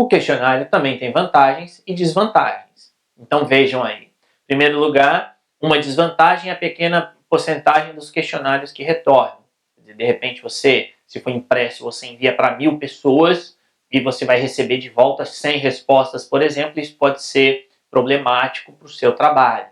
O questionário também tem vantagens e desvantagens. Então vejam aí. Em primeiro lugar, uma desvantagem é a pequena porcentagem dos questionários que retornam. De repente se for impresso, você envia para 1000 pessoas e você vai receber de volta 100 respostas, por exemplo, isso pode ser problemático para o seu trabalho.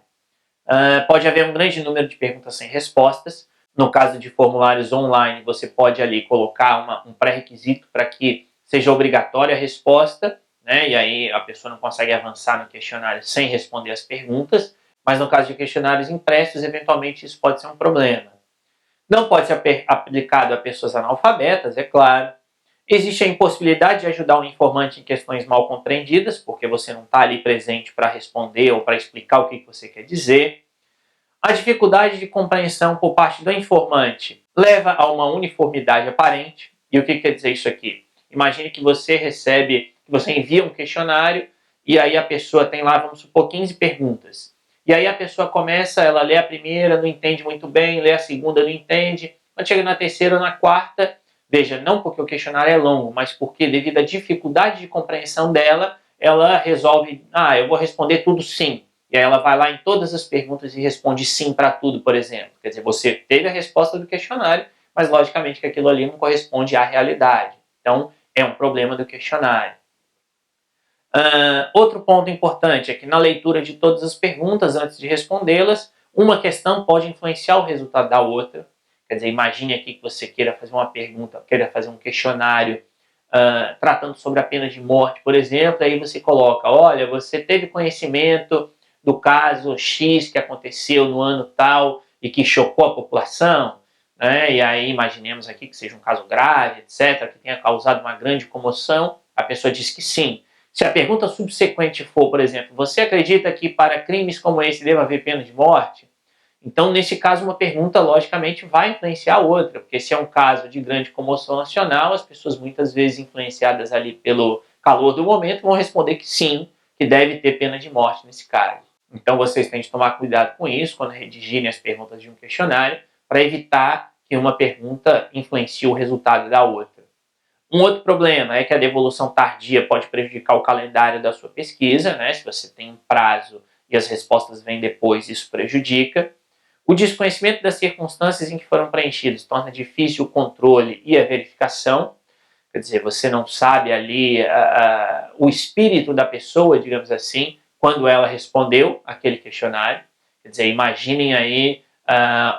Pode haver um grande número de perguntas sem respostas. No caso de formulários online, você pode ali colocar um pré-requisito para que seja obrigatória a resposta, né? E aí a pessoa não consegue avançar no questionário sem responder as perguntas, mas no caso de questionários impressos, eventualmente isso pode ser um problema. Não pode ser aplicado a pessoas analfabetas, é claro. Existe a impossibilidade de ajudar um informante em questões mal compreendidas, porque você não está ali presente para responder ou para explicar o que você quer dizer. A dificuldade de compreensão por parte do informante leva a uma uniformidade aparente. E o que quer dizer isso aqui? Imagine que você envia um questionário e aí a pessoa tem lá, vamos supor, 15 perguntas. E aí a pessoa começa, ela lê a primeira, não entende muito bem, lê a segunda, não entende. Quando chega na terceira ou na quarta, veja, não porque o questionário é longo, mas porque devido à dificuldade de compreensão dela, ela resolve, eu vou responder tudo sim. E aí ela vai lá em todas as perguntas e responde sim para tudo, por exemplo. Quer dizer, você teve a resposta do questionário, mas logicamente que aquilo ali não corresponde à realidade. Então, é um problema do questionário. Outro ponto importante é que na leitura de todas as perguntas, antes de respondê-las, uma questão pode influenciar o resultado da outra. Quer dizer, imagine aqui que você queira fazer uma pergunta, queira fazer um questionário tratando sobre a pena de morte, por exemplo, aí você coloca, olha, você teve conhecimento do caso X que aconteceu no ano tal e que chocou a população, né? E aí imaginemos aqui que seja um caso grave, etc., que tenha causado uma grande comoção, a pessoa diz que sim. Se a pergunta subsequente for, por exemplo, você acredita que para crimes como esse deva haver pena de morte? Então, nesse caso, uma pergunta, logicamente, vai influenciar a outra, porque se é um caso de grande comoção nacional, as pessoas muitas vezes influenciadas ali pelo calor do momento vão responder que sim, que deve ter pena de morte nesse caso. Então, vocês têm de tomar cuidado com isso quando redigirem as perguntas de um questionário, para evitar que uma pergunta influencie o resultado da outra. Um outro problema é que a devolução tardia pode prejudicar o calendário da sua pesquisa, né? Se você tem um prazo e as respostas vêm depois, isso prejudica. O desconhecimento das circunstâncias em que foram preenchidos torna difícil o controle e a verificação. Quer dizer, você não sabe ali o espírito da pessoa, digamos assim, quando ela respondeu aquele questionário. Quer dizer, imaginem aí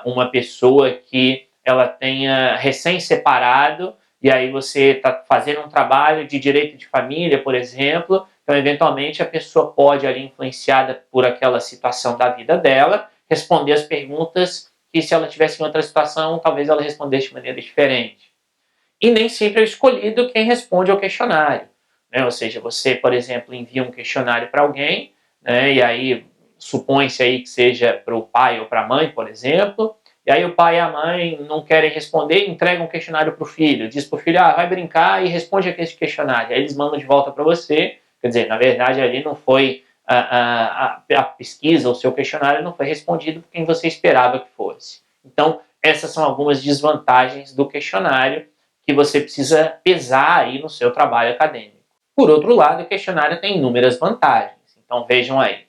uma pessoa que ela tenha recém-separado e aí você está fazendo um trabalho de direito de família, por exemplo, então eventualmente a pessoa pode ali, influenciada por aquela situação da vida dela, responder as perguntas que se ela tivesse em outra situação, talvez ela respondesse de maneira diferente. E nem sempre é escolhido quem responde ao questionário, né? Ou seja, você, por exemplo, envia um questionário para alguém, né? E aí supõe-se aí que seja para o pai ou para a mãe, por exemplo, e aí o pai e a mãe não querem responder, entregam um questionário para o filho, diz para o filho, vai brincar e responde aquele questionário. Aí eles mandam de volta para você, quer dizer, na verdade ali não foi a pesquisa, o seu questionário não foi respondido por quem você esperava que fosse. Então, essas são algumas desvantagens do questionário que você precisa pesar aí no seu trabalho acadêmico. Por outro lado, o questionário tem inúmeras vantagens. Então, vejam aí,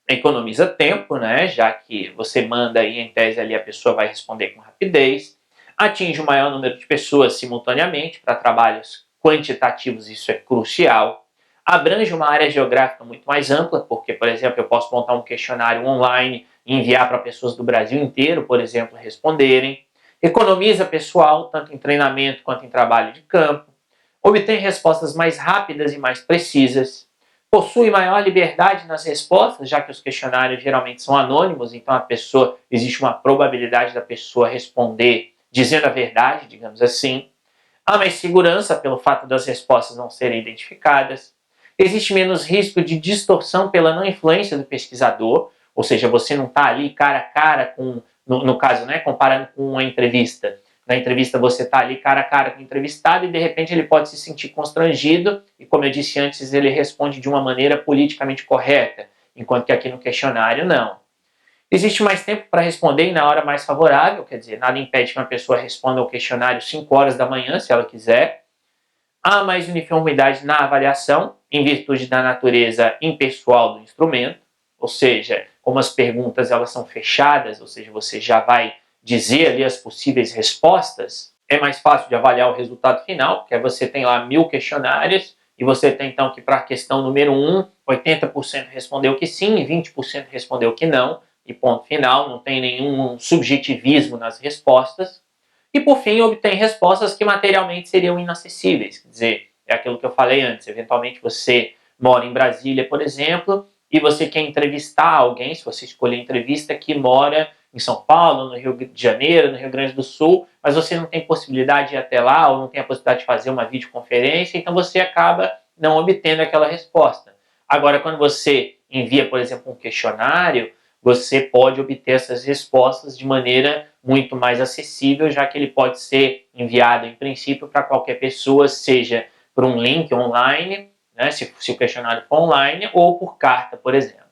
economiza tempo, né? Já que você manda aí, em tese, ali a pessoa vai responder com rapidez, atinge o maior número de pessoas simultaneamente, para trabalhos quantitativos isso é crucial, abrange uma área geográfica muito mais ampla, porque, por exemplo, eu posso montar um questionário online e enviar para pessoas do Brasil inteiro, por exemplo, responderem, economiza pessoal, tanto em treinamento quanto em trabalho de campo, obtém respostas mais rápidas e mais precisas, possui maior liberdade nas respostas, já que os questionários geralmente são anônimos, então existe uma probabilidade da pessoa responder dizendo a verdade, digamos assim. Há mais segurança pelo fato das respostas não serem identificadas. Existe menos risco de distorção pela não influência do pesquisador, ou seja, você não está ali cara a cara com, no caso, né, comparando com uma entrevista. Na entrevista você está ali cara a cara com o entrevistado e de repente ele pode se sentir constrangido e, como eu disse antes, ele responde de uma maneira politicamente correta, enquanto que aqui no questionário não. Existe mais tempo para responder e na hora mais favorável, quer dizer, nada impede que uma pessoa responda ao questionário 5 horas da manhã, se ela quiser. Há mais uniformidade na avaliação, em virtude da natureza impessoal do instrumento, ou seja, como as perguntas elas são fechadas, ou seja, você já vai dizer ali as possíveis respostas, é mais fácil de avaliar o resultado final, porque você tem lá 1000 questionários, e você tem então que para a questão número 1, 80% respondeu que sim e 20% respondeu que não, e ponto final, não tem nenhum subjetivismo nas respostas. E por fim, obtém respostas que materialmente seriam inacessíveis, quer dizer, é aquilo que eu falei antes, eventualmente você mora em Brasília, por exemplo, e você quer entrevistar alguém, se você escolher entrevista, que mora em São Paulo, no Rio de Janeiro, no Rio Grande do Sul, mas você não tem possibilidade de ir até lá, ou não tem a possibilidade de fazer uma videoconferência, então você acaba não obtendo aquela resposta. Agora, quando você envia, por exemplo, um questionário, você pode obter essas respostas de maneira muito mais acessível, já que ele pode ser enviado, em princípio, para qualquer pessoa, seja por um link online, né, se o questionário for online, ou por carta, por exemplo.